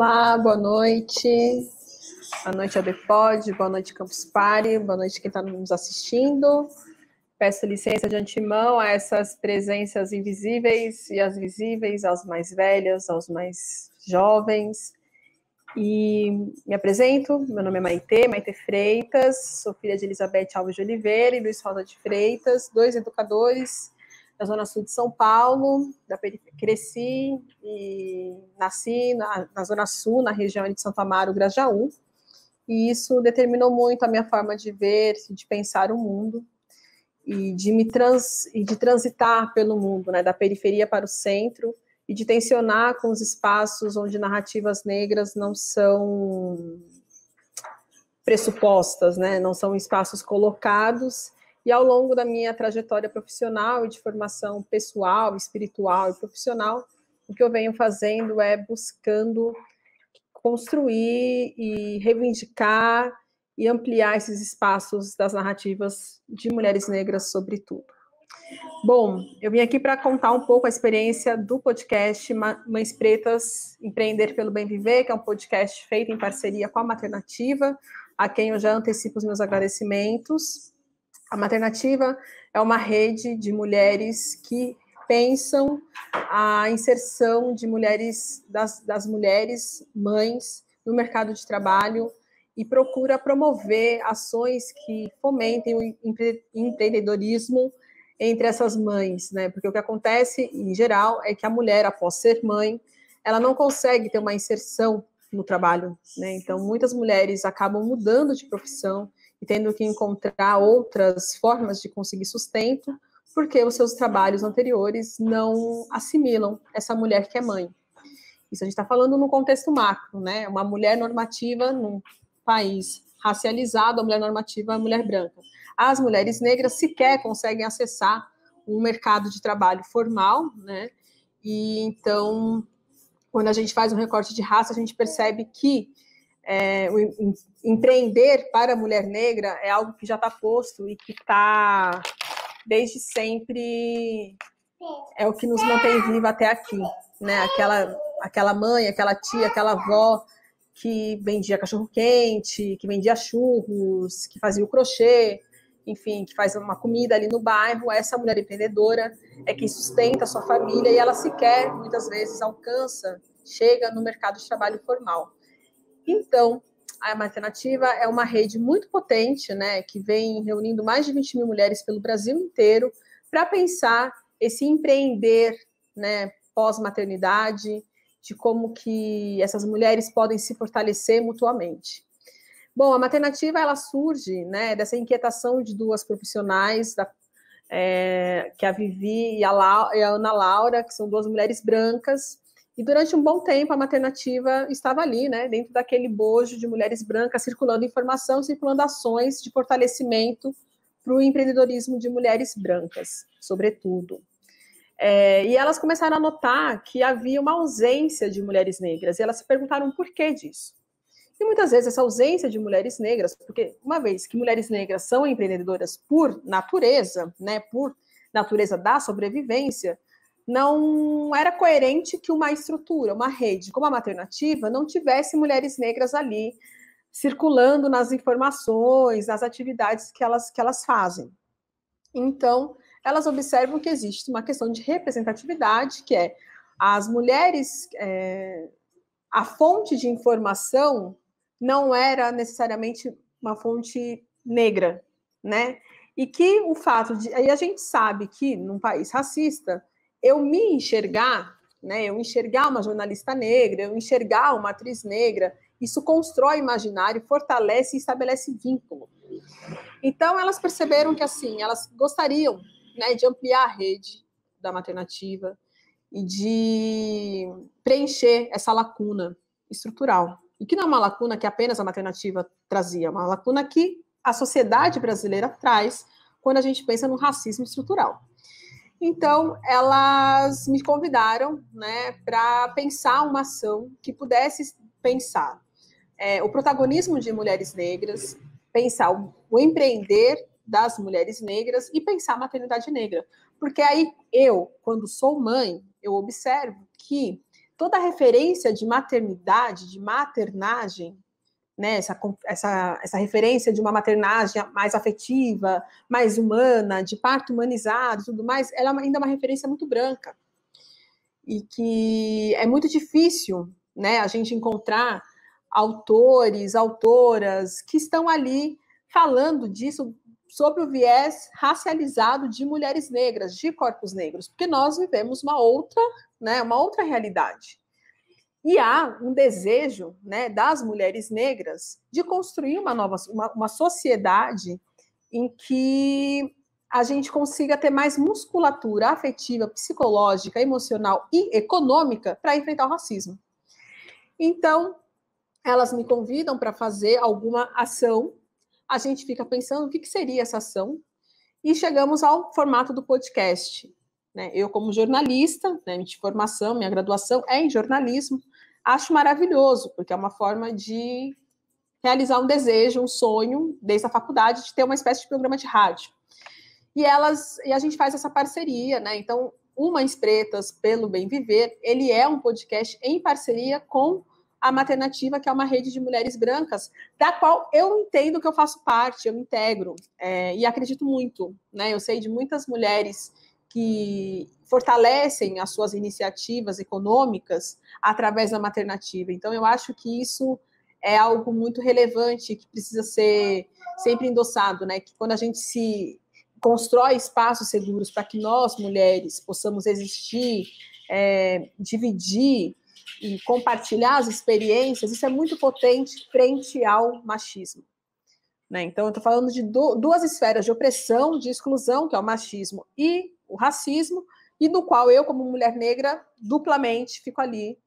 Olá, boa noite. Boa noite, ABPOD, boa noite, Campus Party, boa noite quem está nos assistindo. Peço licença de antemão a essas presenças invisíveis e as visíveis, aos mais velhos, aos mais jovens. E me apresento, meu nome é Maite Freitas, sou filha de Elizabeth Alves de Oliveira e Luiz Rosa de Freitas, dois educadores da Zona Sul de São Paulo, cresci e nasci na Zona Sul, na região de Santo Amaro, Grajaú, e isso determinou muito a minha forma de ver, de pensar o mundo, e de transitar pelo mundo, né, da periferia para o centro, e de tensionar com os espaços onde narrativas negras não são pressupostas, né, não são espaços colocados. E ao longo da minha trajetória profissional e de formação pessoal, espiritual e profissional, o que eu venho fazendo é buscando construir e reivindicar e ampliar esses espaços das narrativas de mulheres negras, sobretudo. Bom, eu vim aqui para contar um pouco a experiência do podcast Mães Pretas Empreender pelo Bem Viver, que é um podcast feito em parceria com a Maternativa, a quem eu já antecipo os meus agradecimentos. A Maternativa é uma rede de mulheres que pensam a inserção de mulheres, das mulheres mães no mercado de trabalho e procura promover ações que fomentem o empreendedorismo entre essas mães, né? Porque o que acontece, em geral, é que a mulher, após ser mãe, ela não consegue ter uma inserção no trabalho, né? Então, muitas mulheres acabam mudando de profissão e tendo que encontrar outras formas de conseguir sustento, porque os seus trabalhos anteriores não assimilam essa mulher que é mãe. Isso a gente está falando no contexto macro, né? Uma mulher normativa num país racializado, a mulher normativa é a mulher branca. As mulheres negras sequer conseguem acessar um mercado de trabalho formal, né? E então, quando a gente faz um recorte de raça, a gente percebe que o empreender para a mulher negra é algo que já está posto e que está desde sempre, é o que nos mantém viva até aqui, né? Aquela mãe, aquela tia, aquela avó que vendia cachorro-quente, que vendia churros, que fazia o crochê, enfim, que faz uma comida ali no bairro. Essa mulher empreendedora é quem sustenta a sua família e ela sequer, muitas vezes, chega no mercado de trabalho formal. Então, a Maternativa é uma rede muito potente, né, que vem reunindo mais de 20 mil mulheres pelo Brasil inteiro para pensar esse empreender, né, pós-maternidade, de como que essas mulheres podem se fortalecer mutuamente. Bom, a Maternativa, ela surge, né, dessa inquietação de duas profissionais, que é a Vivi e a Ana Laura, que são duas mulheres brancas. E durante um bom tempo a Maternativa estava ali, né, dentro daquele bojo de mulheres brancas, circulando informação, circulando ações de fortalecimento para o empreendedorismo de mulheres brancas, sobretudo. E elas começaram a notar que havia uma ausência de mulheres negras, e elas se perguntaram por que disso. E muitas vezes essa ausência de mulheres negras, porque uma vez que mulheres negras são empreendedoras por natureza, né, por natureza da sobrevivência, não era coerente que uma estrutura, uma rede como a Maternativa não tivesse mulheres negras ali circulando nas informações, nas atividades que elas fazem. Então, elas observam que existe uma questão de representatividade, que é as mulheres, a fonte de informação não era necessariamente uma fonte negra, né? E que o fato de... Aí a gente sabe que, num país racista, eu me enxergar, né, eu enxergar uma jornalista negra, eu enxergar uma atriz negra, isso constrói imaginário, fortalece e estabelece vínculo. Então, elas perceberam que, assim, elas gostariam, né, de ampliar a rede da Maternativa e de preencher essa lacuna estrutural. E que não é uma lacuna que apenas a Maternativa trazia, é uma lacuna que a sociedade brasileira traz quando a gente pensa no racismo estrutural. Então, elas me convidaram, né, para pensar uma ação que pudesse pensar o protagonismo de mulheres negras, pensar o empreender das mulheres negras e pensar a maternidade negra. Porque aí eu, quando sou mãe, eu observo que toda a referência de maternidade, de maternagem, né, essa referência de uma maternagem mais afetiva, mais humana, de parto humanizado, tudo mais, ela ainda é uma referência muito branca. E que é muito difícil, né, a gente encontrar autores, autoras que estão ali falando disso sobre o viés racializado de mulheres negras, de corpos negros, porque nós vivemos uma outra realidade. E há um desejo, né, das mulheres negras de construir uma sociedade em que a gente consiga ter mais musculatura afetiva, psicológica, emocional e econômica para enfrentar o racismo. Então, elas me convidam para fazer alguma ação, a gente fica pensando o que seria essa ação, e chegamos ao formato do podcast. Né? Eu, como jornalista, né, de formação, minha graduação é em jornalismo, acho maravilhoso, porque é uma forma de realizar um desejo, um sonho, desde a faculdade, de ter uma espécie de programa de rádio. E a gente faz essa parceria, né? Então, o Mães Pretas pelo Bem Viver, ele é um podcast em parceria com a Maternativa, que é uma rede de mulheres brancas, da qual eu entendo que eu faço parte, eu me integro, e acredito muito, né? Eu sei de muitas mulheres que fortalecem as suas iniciativas econômicas através da Maternativa. Então, eu acho que isso é algo muito relevante, que precisa ser sempre endossado, né? Que quando a gente se constrói espaços seguros para que nós, mulheres, possamos existir, dividir e compartilhar as experiências, isso é muito potente frente ao machismo. Né? Então, eu estou falando de duas esferas de opressão, de exclusão, que é o machismo e o racismo, e do qual eu, como mulher negra, duplamente fico ali,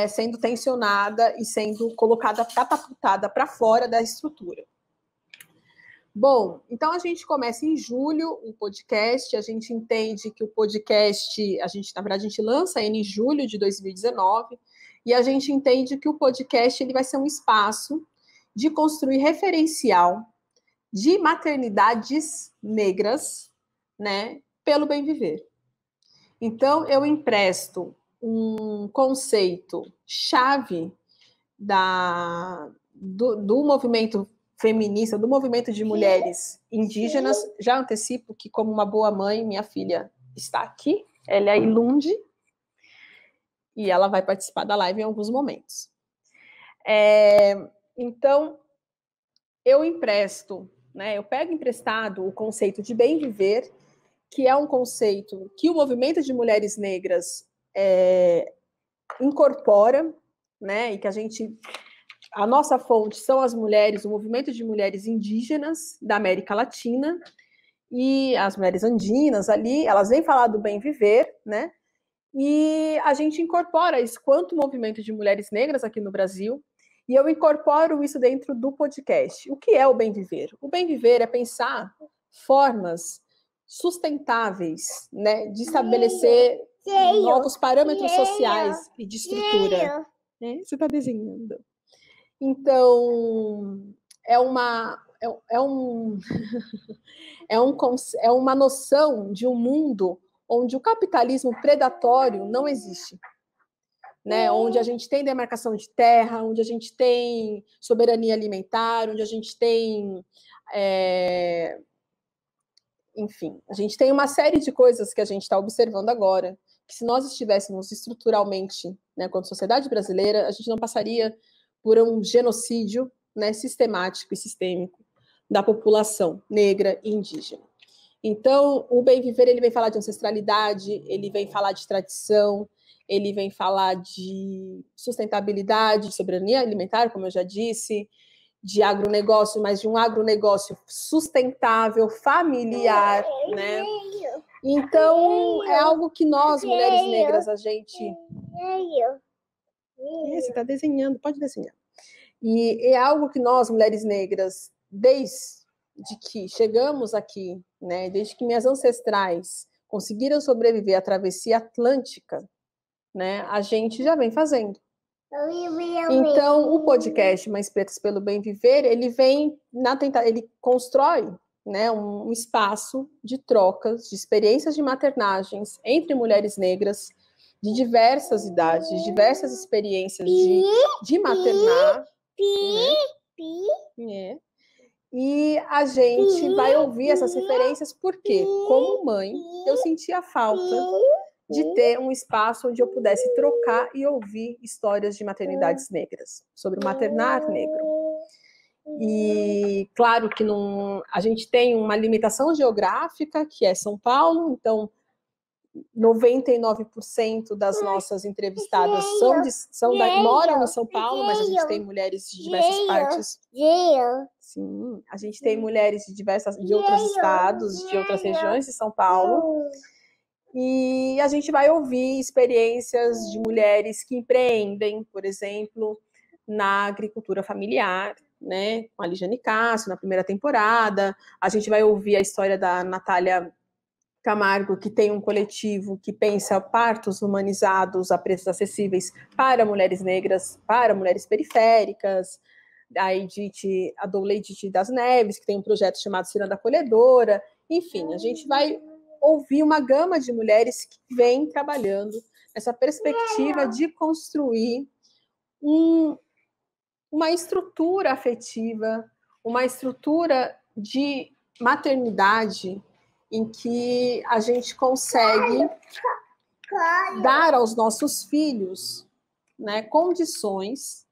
sendo tensionada e sendo colocada, catapultada para fora da estrutura. Bom, então a gente começa em julho o podcast, a gente entende que o podcast, na verdade, a gente lança ele em julho de 2019, e a gente entende que o podcast ele vai ser um espaço de construir referencial de maternidades negras, né, pelo bem viver. Então, eu empresto um conceito chave do movimento feminista, do movimento de mulheres indígenas. Já antecipo que, como uma boa mãe, minha filha está aqui, ela é a Ilunde, e ela vai participar da live em alguns momentos. Então, eu empresto, né, eu pego emprestado o conceito de bem viver, que é um conceito que o movimento de mulheres negras incorpora, né, e que a nossa fonte são as mulheres, o movimento de mulheres indígenas da América Latina, e as mulheres andinas ali, elas vêm falar do bem viver, né, e a gente incorpora isso quanto movimento de mulheres negras aqui no Brasil, e eu incorporo isso dentro do podcast. O que é o bem viver? O bem viver é pensar formas sustentáveis, né, de estabelecer novos parâmetros sociais e de estrutura. Você está desenhando. Então, é uma noção de um mundo onde o capitalismo predatório não existe. Né, onde a gente tem demarcação de terra, onde a gente tem soberania alimentar, onde a gente tem... enfim, a gente tem uma série de coisas que a gente está observando agora, que se nós estivéssemos estruturalmente, né, como sociedade brasileira, a gente não passaria por um genocídio, né, sistemático e sistêmico da população negra e indígena. Então, o bem viver, ele vem falar de ancestralidade, ele vem falar de tradição, ele vem falar de sustentabilidade, de soberania alimentar, como eu já disse, de agronegócio, mas de um agronegócio sustentável, familiar, né? Então, é algo que nós, mulheres negras, a gente... Você está desenhando, pode desenhar. E é algo que nós, mulheres negras, desde que chegamos aqui, né, desde que minhas ancestrais conseguiram sobreviver à travessia atlântica, né, a gente já vem fazendo. Então, o podcast Mães Pretas pelo Bem Viver, ele vem ele constrói, né, um espaço de trocas, de experiências de maternagens entre mulheres negras, de diversas idades, de diversas experiências de maternar, né? E a gente vai ouvir essas referências porque, como mãe, eu sentia falta de ter um espaço onde eu pudesse trocar e ouvir histórias de maternidades negras, sobre o maternar negro. E claro que a gente tem uma limitação geográfica, que é São Paulo, então 99% das nossas entrevistadas moram em São Paulo, mas a gente tem mulheres de diversas partes. Sim, a gente tem mulheres de outros estados, de outras regiões de São Paulo. E a gente vai ouvir experiências de mulheres que empreendem, por exemplo, na agricultura familiar, né? Com a Ligiane Cássio, na primeira temporada. A gente vai ouvir a história da Natália Camargo, que tem um coletivo que pensa partos humanizados a preços acessíveis para mulheres negras, para mulheres periféricas. A Douleidite das Neves, que tem um projeto chamado Ciranda Acolhedora. Enfim, a gente vai ouvir uma gama de mulheres que vêm trabalhando essa perspectiva de construir uma estrutura afetiva, uma estrutura de maternidade em que a gente consegue dar aos nossos filhos, né, condições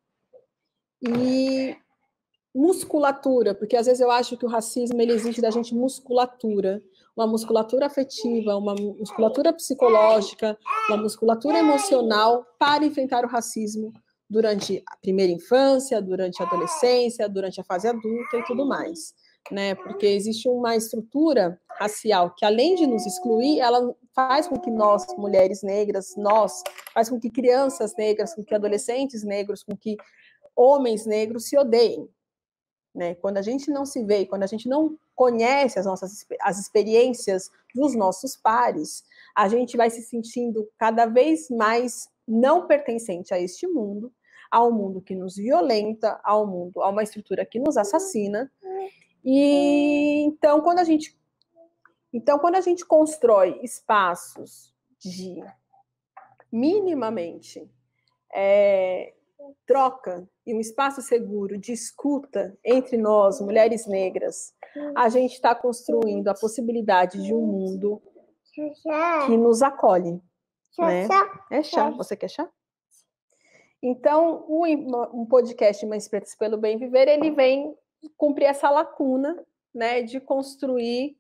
e musculatura, porque às vezes eu acho que o racismo ele exige da gente musculatura, uma musculatura afetiva, uma musculatura psicológica, uma musculatura emocional para enfrentar o racismo durante a primeira infância, durante a adolescência, durante a fase adulta e tudo mais, né? Porque existe uma estrutura racial que, além de nos excluir, ela faz com que nós, mulheres negras, faz com que crianças negras, com que adolescentes negros, com que homens negros se odeiem. Né? Quando a gente não se vê, quando a gente não conhece as experiências dos nossos pares, a gente vai se sentindo cada vez mais não pertencente a este mundo, ao mundo que nos violenta, a uma estrutura que nos assassina. E então, quando a gente constrói espaços de minimamente troca e um espaço seguro de escuta entre nós, mulheres negras, a gente está construindo a possibilidade de um mundo que nos acolhe. Né? É chá. Você quer chá? Então, um podcast Mães Pretas pelo Bem Viver, ele vem cumprir essa lacuna, né, de construir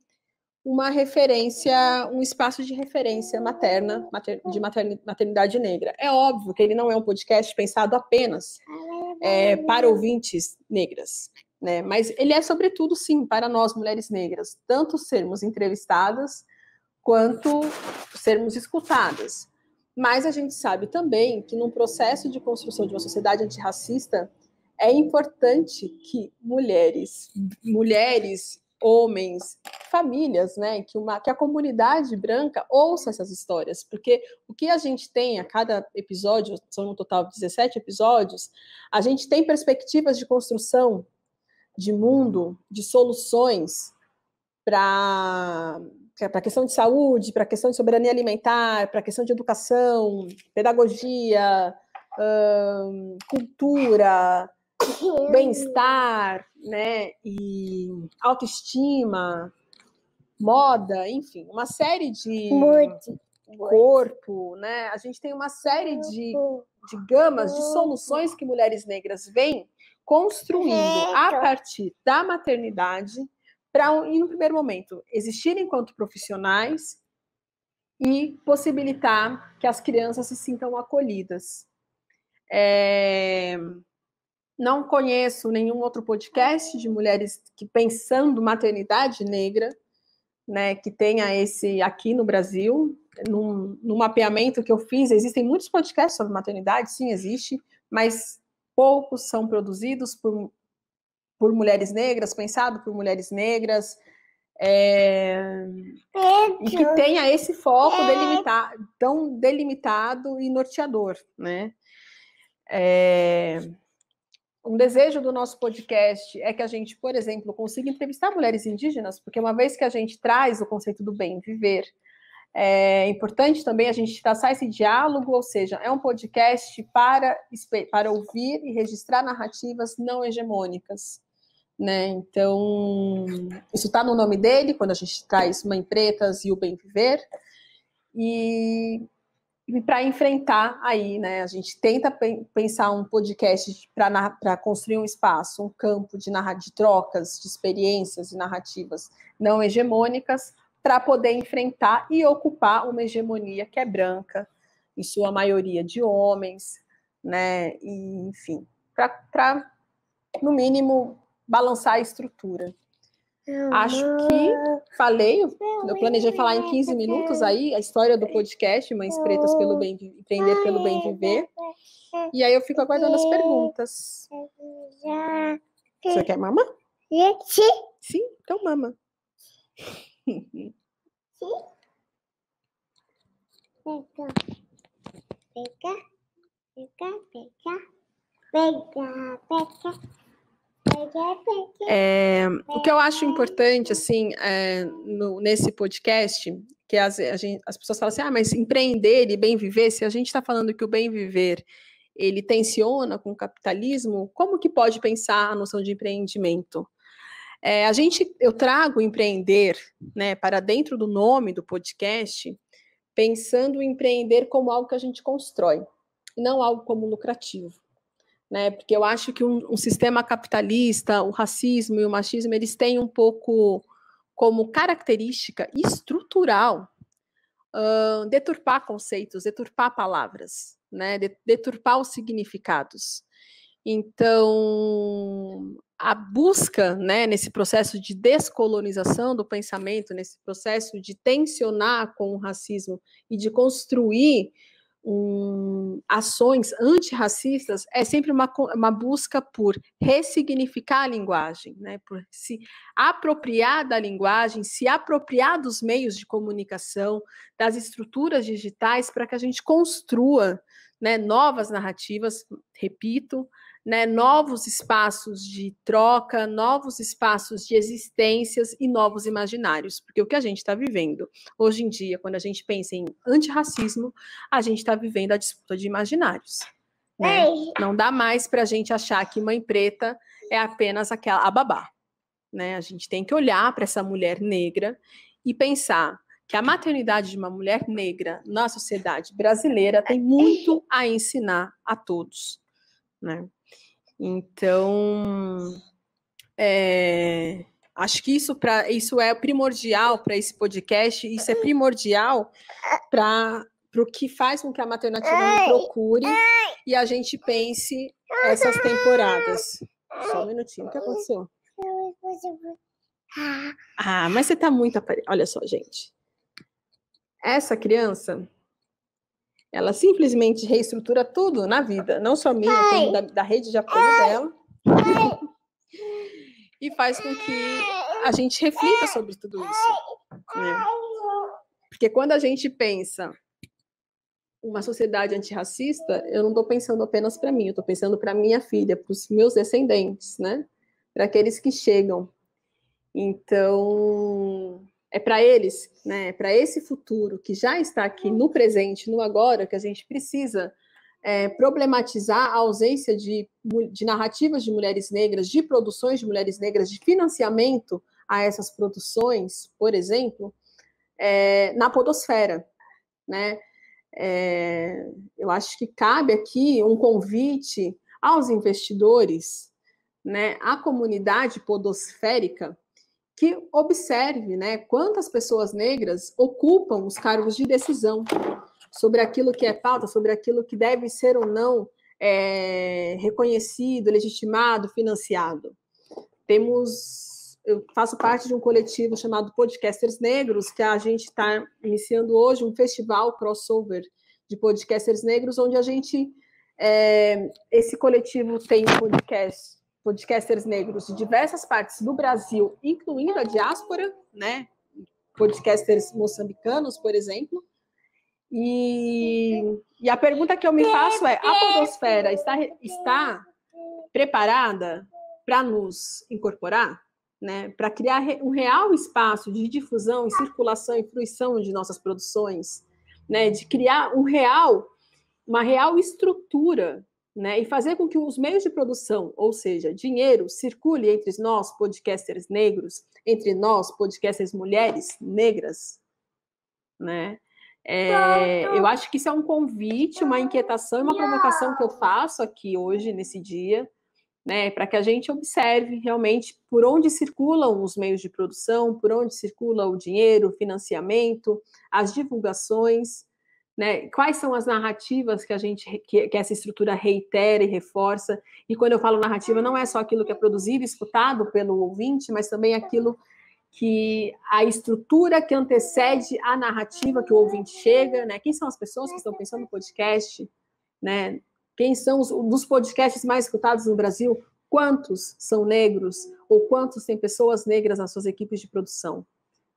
uma referência, um espaço de referência materna, de maternidade negra. É óbvio que ele não é um podcast pensado apenas para ouvintes negras, né? Mas ele é, sobretudo, sim, para nós, mulheres negras, tanto sermos entrevistadas quanto sermos escutadas. Mas a gente sabe também que, num processo de construção de uma sociedade antirracista, é importante que mulheres, homens, famílias, né, que a comunidade branca ouça essas histórias, porque o que a gente tem a cada episódio, são no total 17 episódios, a gente tem perspectivas de construção de mundo, de soluções para a questão de saúde, para a questão de soberania alimentar, para a questão de educação, pedagogia, cultura, bem-estar, né, e autoestima, moda, enfim, uma série de corpo, né? A gente tem uma série de gamas de soluções que mulheres negras vêm construindo a partir da maternidade para, no primeiro momento, existir enquanto profissionais e possibilitar que as crianças se sintam acolhidas. Não conheço nenhum outro podcast de mulheres que pensando maternidade negra, né, que tenha esse aqui no Brasil. No mapeamento que eu fiz, existem muitos podcasts sobre maternidade, sim, existe, mas poucos são produzidos por mulheres negras, pensado por mulheres negras, e que tenha esse foco tão delimitado e norteador, né? Um desejo do nosso podcast é que a gente, por exemplo, consiga entrevistar mulheres indígenas, porque uma vez que a gente traz o conceito do bem viver, É importante também a gente traçar esse diálogo, ou seja, é um podcast para ouvir e registrar narrativas não hegemônicas, né? Então, isso está no nome dele, quando a gente traz Mãe Pretas e o Bem Viver, e para enfrentar aí, né? A gente tenta pensar um podcast para construir um espaço, um campo de trocas, de experiências e narrativas não hegemônicas, para poder enfrentar e ocupar uma hegemonia que é branca, em sua maioria de homens, né? E, enfim, para, no mínimo, balançar a estrutura. Acho que falei, eu planejei falar em 15 minutos aí a história do podcast Mães Pretas pelo Bem Empreender pelo Bem Viver. E aí eu fico aguardando as perguntas. Você quer mama? Sim, então mama. O que eu acho importante, assim, nesse podcast, que as pessoas falam assim, mas empreender e bem viver, se a gente está falando que o bem viver, ele tensiona com o capitalismo, como que pode pensar a noção de empreendimento? Eu trago empreender, né, para dentro do nome do podcast, pensando em empreender como algo que a gente constrói, e não algo como lucrativo. Né? Porque eu acho que um sistema capitalista, o racismo e o machismo, eles têm um pouco como característica estrutural deturpar conceitos, deturpar palavras, né? Deturpar os significados. Então, a busca, né, nesse processo de descolonização do pensamento, nesse processo de tensionar com o racismo e de construir ações antirracistas é sempre uma busca por ressignificar a linguagem, né? Por se apropriar da linguagem, se apropriar dos meios de comunicação, das estruturas digitais, para que a gente construa, né, novas narrativas, repito, né, novos espaços de troca, novos espaços de existências e novos imaginários. Porque o que a gente está vivendo hoje em dia, quando a gente pensa em antirracismo, a gente está vivendo a disputa de imaginários. Né? Não dá mais para a gente achar que mãe preta é apenas a babá. Né? A gente tem que olhar para essa mulher negra e pensar que a maternidade de uma mulher negra na sociedade brasileira tem muito a ensinar a todos. Né? Então, acho que isso é primordial para esse podcast, isso é primordial para o que faz com que a Maternativa me procure e a gente pense essas temporadas. Só um minutinho, o que aconteceu? Mas você está muito aparelhada. Olha só, gente. Essa criança, ela simplesmente reestrutura tudo na vida, não só minha, como da rede de apoio dela. E faz com que a gente reflita sobre tudo isso. Né? Porque quando a gente pensa uma sociedade antirracista, eu não estou pensando apenas para mim, eu estou pensando para minha filha, para os meus descendentes, né? Para aqueles que chegam. Então, é para eles, né? É para esse futuro que já está aqui no presente, no agora, que a gente precisa problematizar a ausência de narrativas de mulheres negras, de produções de mulheres negras, de financiamento a essas produções, por exemplo, na podosfera, né? Eu acho que cabe aqui um convite aos investidores, né, à comunidade podosférica, que observe, né, quantas pessoas negras ocupam os cargos de decisão sobre aquilo que é pauta, sobre aquilo que deve ser ou não reconhecido, legitimado, financiado. Eu faço parte de um coletivo chamado Podcasters Negros, que a gente está iniciando hoje um festival crossover de podcasters negros, onde esse coletivo tem podcasters negros de diversas partes do Brasil, incluindo a diáspora, né? Podcasters moçambicanos, por exemplo. E a pergunta que eu me faço é: a podosfera está preparada para nos incorporar? né, para criar um real espaço de difusão e circulação e fruição de nossas produções, né, de criar uma real estrutura, né, e fazer com que os meios de produção, ou seja, dinheiro, circule entre nós, podcasters negros, entre nós, podcasters mulheres negras, né? Eu acho que isso é um convite, uma inquietação e uma provocação que eu faço aqui hoje, nesse dia, né, para que a gente observe realmente por onde circulam os meios de produção, por onde circula o dinheiro, o financiamento, as divulgações, né, quais são as narrativas que essa estrutura reitera e reforça. E quando eu falo narrativa, não é só aquilo que é produzido e escutado pelo ouvinte, mas também aquilo que a estrutura que antecede a narrativa que o ouvinte chega, né? Quem são as pessoas que estão pensando no podcast, né? Quem são dos podcasts mais escutados no Brasil? Quantos são negros? Ou quantos têm pessoas negras nas suas equipes de produção?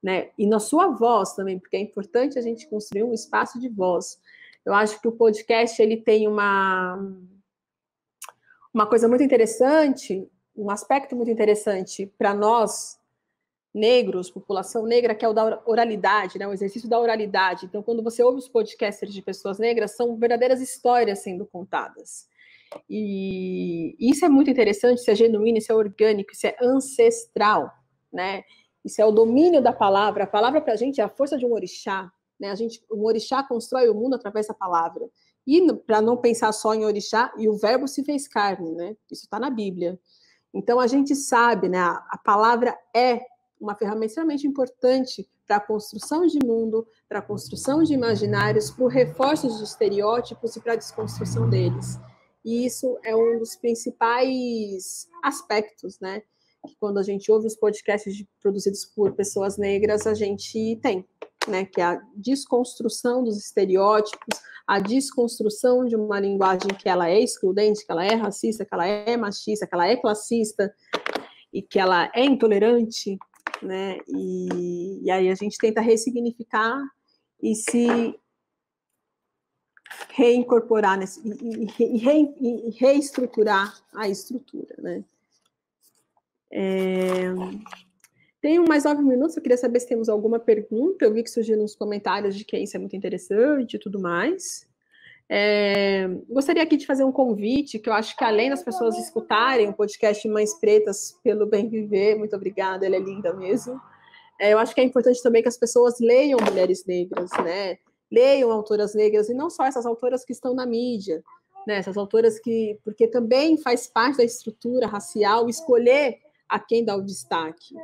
Né? E na sua voz também, porque é importante a gente construir um espaço de voz. Eu acho que o podcast ele tem uma coisa muito interessante, um aspecto muito interessante para nós, negros, população negra, que é o da oralidade, né? O exercício da oralidade. Então, quando você ouve os podcasters de pessoas negras, são verdadeiras histórias sendo contadas. E isso é muito interessante, isso é genuíno, isso é orgânico, isso é ancestral, né? Isso é o domínio da palavra. A palavra para a gente é a força de um orixá, né? Um orixá constrói o mundo através da palavra. E para não pensar só em orixá, e o verbo se fez carne, né? Isso está na Bíblia. Então a gente sabe, né? A palavra é uma ferramenta extremamente importante para a construção de mundo, para a construção de imaginários, para o reforço de estereótipos e para a desconstrução deles. E isso é um dos principais aspectos, né? Que quando a gente ouve os podcasts produzidos por pessoas negras, a gente tem, né? Que é a desconstrução dos estereótipos, a desconstrução de uma linguagem que ela é excludente, que ela é racista, que ela é machista, que ela é classista e que ela é intolerante, né? E aí a gente tenta ressignificar e se reincorporar e reestruturar a estrutura, né? Tenho mais 9 minutos, eu queria saber se temos alguma pergunta. Eu vi que surgiram nos comentários de que isso é muito interessante e tudo mais. Gostaria aqui de fazer um convite, que eu acho que além das pessoas escutarem o podcast Mães Pretas pelo Bem Viver, muito obrigada, ela é linda mesmo. Eu acho que é importante também que as pessoas leiam mulheres negras, né? Leiam autoras negras, e não só essas autoras que estão na mídia, né? Essas autoras porque também faz parte da estrutura racial escolher a quem dá o destaque.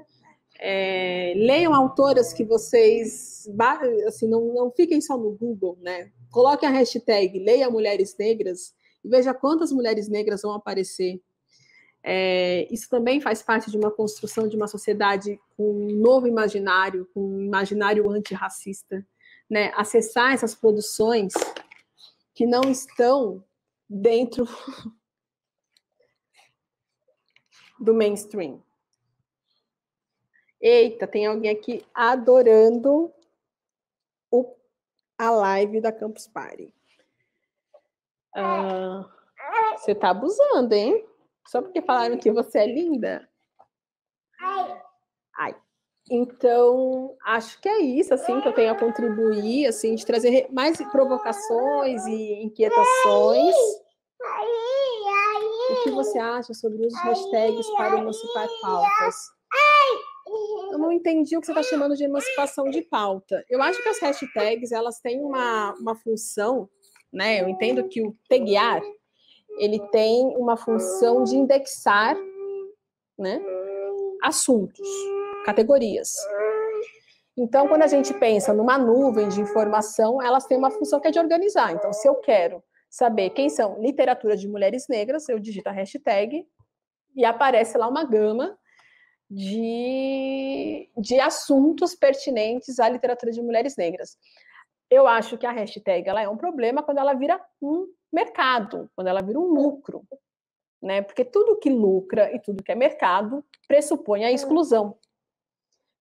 Leiam autoras que vocês, assim, não fiquem só no Google, né? Coloquem a hashtag Leia Mulheres Negras e veja quantas mulheres negras vão aparecer. Isso também faz parte de uma construção de uma sociedade com um novo imaginário, com um imaginário antirracista, né? Acessar essas produções que não estão dentro do mainstream. Eita, tem alguém aqui adorando a live da Campus Party. Você tá abusando, hein? Só porque falaram que você é linda? Ai. Então, acho que é isso, assim, que eu tenho a contribuir, assim, de trazer mais provocações e inquietações. O que você acha sobre os hashtags para emancipar pautas? Eu não entendi o que você está chamando de emancipação de pauta. Eu acho que as hashtags, elas têm uma função, né? Eu entendo que o taguear, ele tem uma função de indexar, né, assuntos, categorias. Então, quando a gente pensa numa nuvem de informação, elas têm uma função que é de organizar. Então, se eu quero saber quem são literatura de mulheres negras, eu digito a hashtag e aparece lá uma gama de assuntos pertinentes à literatura de mulheres negras. Eu acho que a hashtag ela é um problema quando ela vira um mercado, quando ela vira um lucro, né? Porque tudo que lucra e tudo que é mercado pressupõe a exclusão,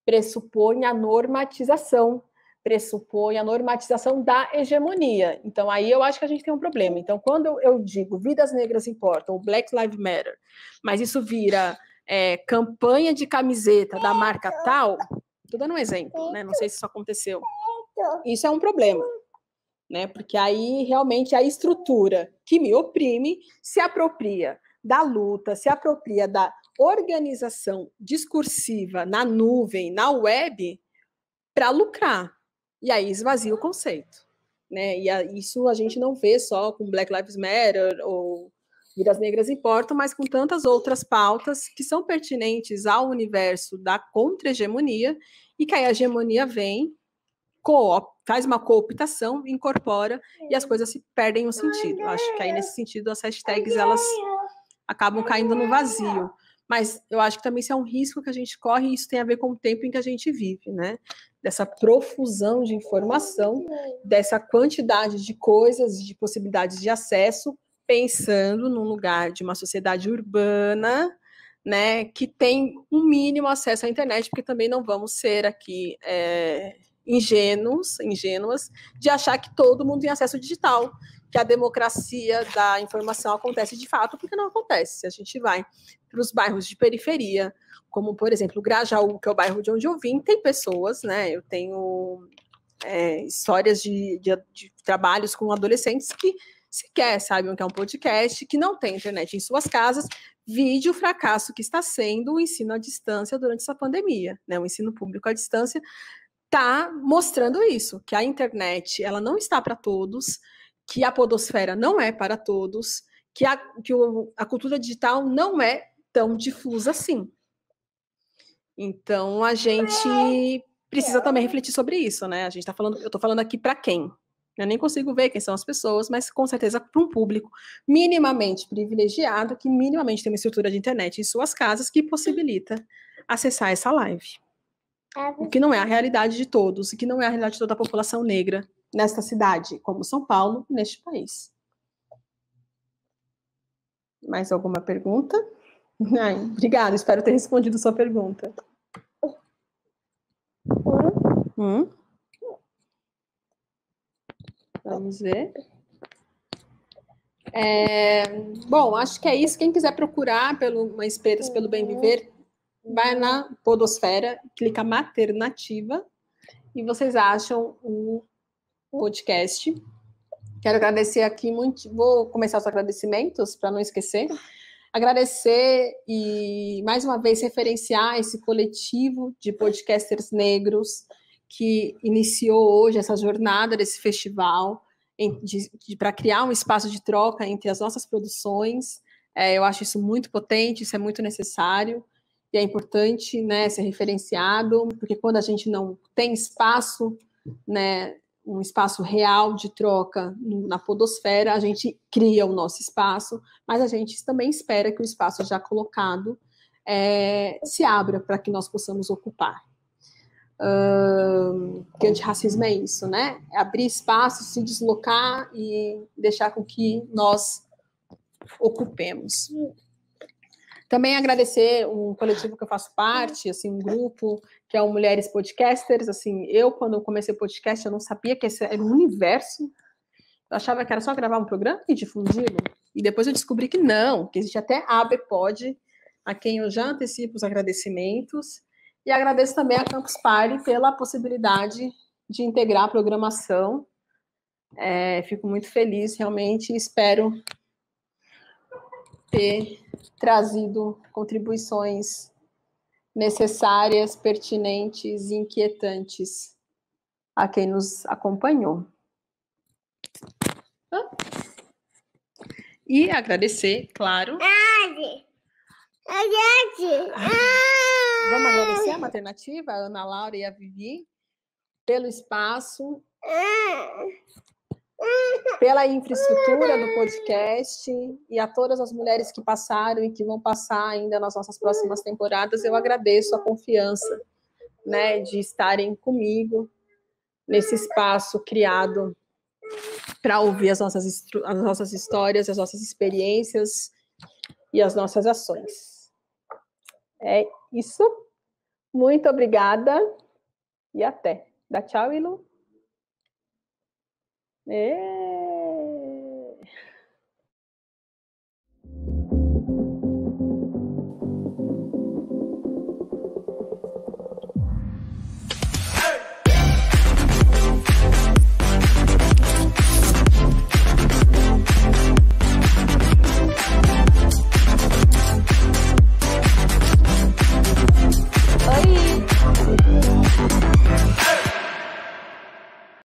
pressupõe a normatização, pressupõe a normatização da hegemonia. Então, aí eu acho que a gente tem um problema. Então, quando eu digo vidas negras importam, Black Lives Matter, mas isso vira campanha de camiseta da marca tal, estou dando um exemplo, né? Não sei se isso aconteceu. Isso é um problema, né? Porque aí realmente a estrutura que me oprime se apropria da luta, se apropria da organização discursiva na nuvem, na web, para lucrar. E aí esvazia o conceito, né? E isso a gente não vê só com Black Lives Matter ou Vidas Negras Importam, mas com tantas outras pautas que são pertinentes ao universo da contra-hegemonia, e que aí a hegemonia vem, faz uma cooptação, incorpora, e as coisas se perdem o sentido. Eu acho que aí, nesse sentido, as hashtags, elas acabam caindo no vazio. Mas eu acho que também isso é um risco que a gente corre, e isso tem a ver com o tempo em que a gente vive, né? Dessa profusão de informação, dessa quantidade de coisas, de possibilidades de acesso, pensando num lugar de uma sociedade urbana, né, que tem um mínimo acesso à internet, porque também não vamos ser aqui ingênuas de achar que todo mundo tem acesso digital, que a democracia da informação acontece de fato, porque não acontece. Se a gente vai para os bairros de periferia, como, por exemplo, Grajaú, que é o bairro de onde eu vim, tem pessoas, né? Eu tenho histórias de trabalhos com adolescentes que sequer sabem o que é um podcast, que não tem internet em suas casas, vide o fracasso que está sendo o ensino à distância durante essa pandemia, né? O ensino público à distância está mostrando isso, que a internet ela não está para todos, que a podosfera não é para todos, que a cultura digital não é tão difusa assim. Então, a gente precisa também refletir sobre isso, né? Eu estou falando aqui para quem? Eu nem consigo ver quem são as pessoas, mas com certeza para um público minimamente privilegiado, que minimamente tem uma estrutura de internet em suas casas que possibilita acessar essa live. O que não é a realidade de todos, e que não é a realidade de toda a população negra nesta cidade, como São Paulo, neste país. Mais alguma pergunta? Obrigada, espero ter respondido sua pergunta. Vamos ver. Bom, acho que é isso. Quem quiser procurar uma Esperas pelo Bem Viver, vai na podosfera, clica Maternativa, e vocês acham o podcast. Quero agradecer aqui muito. Vou começar os agradecimentos, para não esquecer. Agradecer e, mais uma vez, referenciar esse coletivo de podcasters negros que iniciou hoje essa jornada desse festival para criar um espaço de troca entre as nossas produções. Eu acho isso muito potente, isso é muito necessário, e é importante, né, ser referenciado, porque quando a gente não tem espaço, né, um espaço real de troca na podosfera, a gente cria o nosso espaço, mas a gente também espera que o espaço já colocado se abra para que nós possamos ocupar. Porque antirracismo é isso, né? É abrir espaço, se deslocar e deixar com que nós ocupemos. Também agradecer um coletivo que eu faço parte, assim, um grupo que é o Mulheres Podcasters. Assim, quando eu comecei o podcast, eu não sabia que esse era um universo. Eu achava que era só gravar um programa e difundi-lo. E depois eu descobri que não, que existe até a ABPOD, a quem eu já antecipo os agradecimentos. E agradeço também a Campus Party pela possibilidade de integrar a programação. Fico muito feliz, realmente, e espero ter trazido contribuições necessárias, pertinentes e inquietantes a quem nos acompanhou. E agradecer, claro. Vamos agradecer a Maternativa, a Ana Laura e a Vivi, pelo espaço, pela infraestrutura do podcast, e a todas as mulheres que passaram e que vão passar ainda nas nossas próximas temporadas. Eu agradeço a confiança, né, de estarem comigo nesse espaço criado para ouvir as nossas histórias, as nossas experiências e as nossas ações. É isso. Muito obrigada e até. Dá tchau, Ilu.